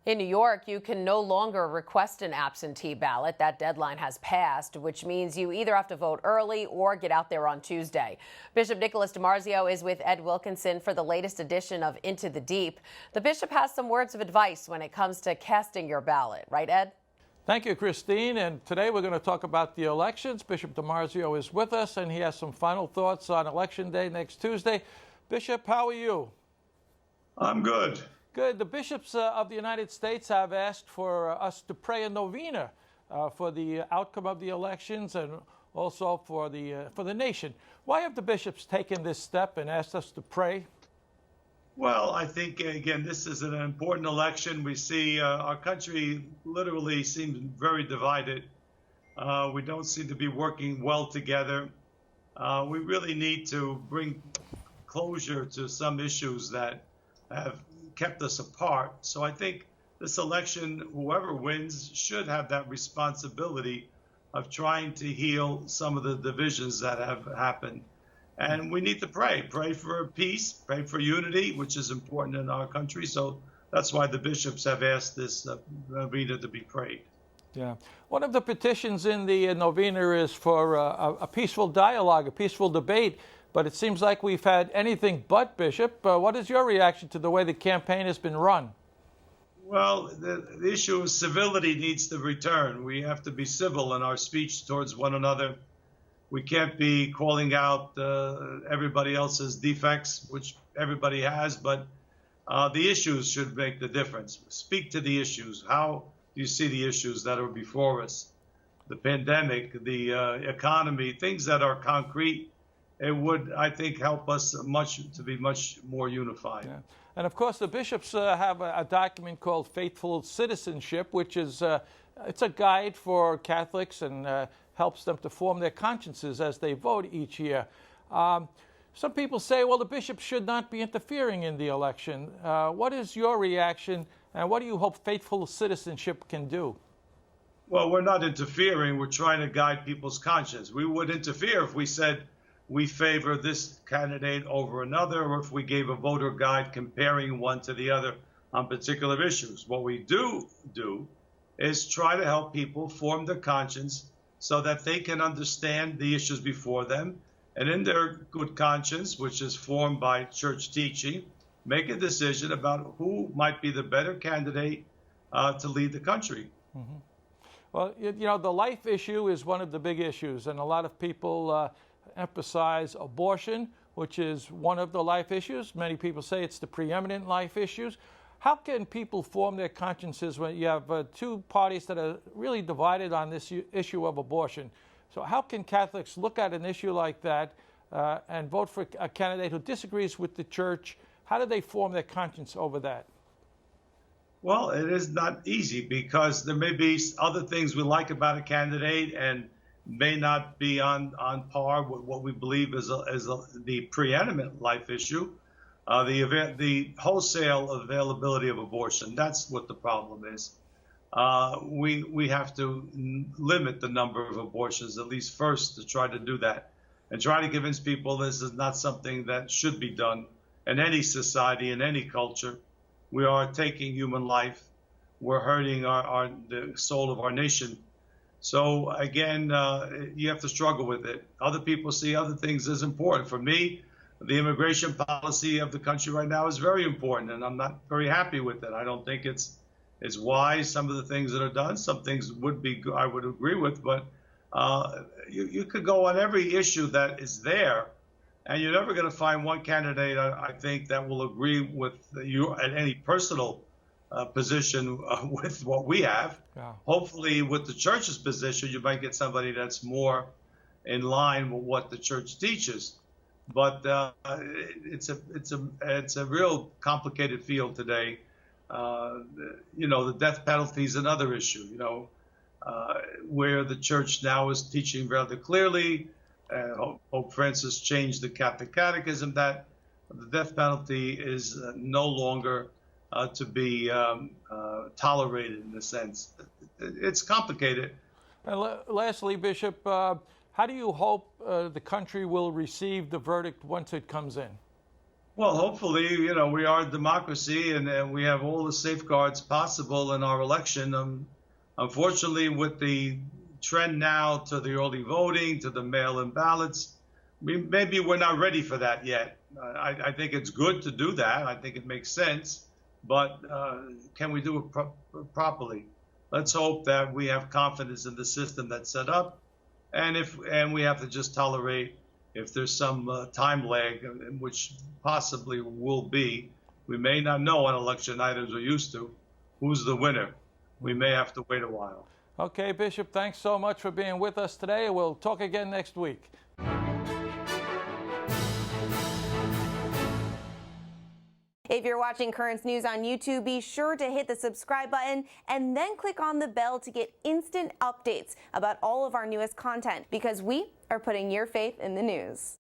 In New York, you can no longer request an absentee ballot. That deadline has passed, which means you either have to vote early or get out there on Tuesday. Bishop Nicholas DiMarzio is with Ed Wilkinson for the latest edition of Into the Deep. The bishop has some words of advice when it comes to casting your ballot. Right, Ed? Thank you, Christine. And today we're going to talk about the elections. Bishop DiMarzio is with us, and he has some final thoughts on Election Day next Tuesday. Bishop, how are you? I'm good. Good. The bishops of the United States have asked for us to pray a novena for the outcome of the elections and also for the nation. Why have the bishops taken this step and asked us to pray? Well, I think, again, this is an important election. We see our country literally seems very divided. We don't seem to be working well together. We really need to bring closure to some issues that have kept us apart. So I think this election, whoever wins, should have that responsibility of trying to heal some of the divisions that have happened. And we need to pray for peace, pray for unity, which is important in our country. So that's why the bishops have asked this novena to be prayed. Yeah. One of the petitions in the novena is for a peaceful dialogue, a peaceful debate. But it seems like we've had anything but, Bishop. What is your reaction to the way the campaign has been run? Well, the issue of civility needs to return. We have to be civil in our speech towards one another. We can't be calling out everybody else's defects, which everybody has, but the issues should make the difference. Speak to the issues. How do you see the issues that are before us? The pandemic, the economy, things that are concrete. It would, I think, help us to be much more unified. Yeah. And of course, the bishops have a document called Faithful Citizenship, which is it's a guide for Catholics and helps them to form their consciences as they vote each year. Some people say, well, the bishops should not be interfering in the election. What is your reaction, and what do you hope Faithful Citizenship can do? Well, we're not interfering. We're trying to guide people's conscience. We would interfere if we said, we favor this candidate over another, or if we gave a voter guide comparing one to the other on particular issues. What we do is try to help people form their conscience so that they can understand the issues before them, and in their good conscience, which is formed by church teaching, make a decision about who might be the better candidate to lead the country. Mm-hmm. Well, you know, the life issue is one of the big issues, and a lot of people emphasize abortion, which is one of the life issues. Many people say it's the preeminent life issues. How can people form their consciences when you have two parties that are really divided on this issue of abortion? So how can Catholics look at an issue like that and vote for a candidate who disagrees with the church? How do they form their conscience over that? Well, it is not easy because there may be other things we like about a candidate and may not be on par with what we believe is the preeminent life issue, the wholesale availability of abortion. That's what the problem is. We have to limit the number of abortions, at least first, to try to do that, and try to convince people this is not something that should be done in any society, in any culture. We are taking human life. We're hurting the soul of our nation. So again, you have to struggle with it. Other people see other things as important. For me, the immigration policy of the country right now is very important, and I'm not very happy with it. I don't think it's wise, some of the things that are done. Some things I would agree with, but you could go on every issue that is there, and you're never going to find one candidate, I think, that will agree with you at any personal position with what we have. Yeah. Hopefully, with the church's position, you might get somebody that's more in line with what the church teaches. But it's a real complicated field today. You know, the death penalty is another issue. You know, where the church now is teaching rather clearly. Pope Francis changed the Catholic Catechism that the death penalty is no longer to be tolerated in a sense. It's complicated. And lastly, Bishop, how do you hope the country will receive the verdict once it comes in? Well, hopefully, we are a democracy and we have all the safeguards possible in our election. Unfortunately, with the trend now to the early voting, to the mail-in ballots, maybe we're not ready for that yet. I think it's good to do that. I think it makes sense. But can we do it properly? Let's hope that we have confidence in the system that's set up. And we have to just tolerate if there's some time lag, which possibly will be. We may not know on election night as we're used to who's the winner. We may have to wait a while. Okay, Bishop, thanks so much for being with us today. We'll talk again next week. If you're watching Currents News on YouTube, be sure to hit the subscribe button and then click on the bell to get instant updates about all of our newest content, because we are putting your faith in the news.